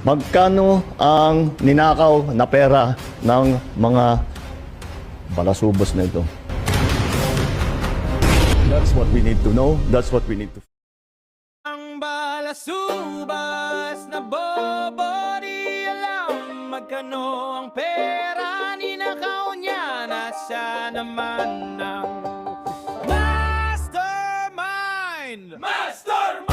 Magkano ang ninakaw na pera ng mga balasubos na ito? That's what we need to know. That's what we need to... Ang balasubas na bobo di alam magkano ang pera ninakaw niya. Nasa naman ng mastermind! Mastermind!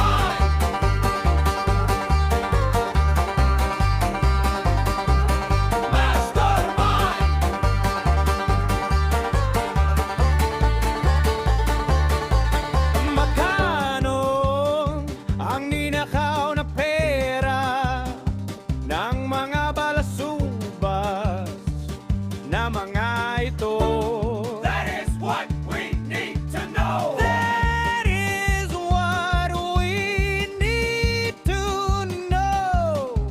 That is what we need to know. That is what we need to know.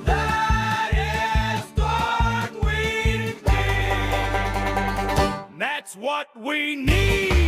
That is what we need. That's what we need.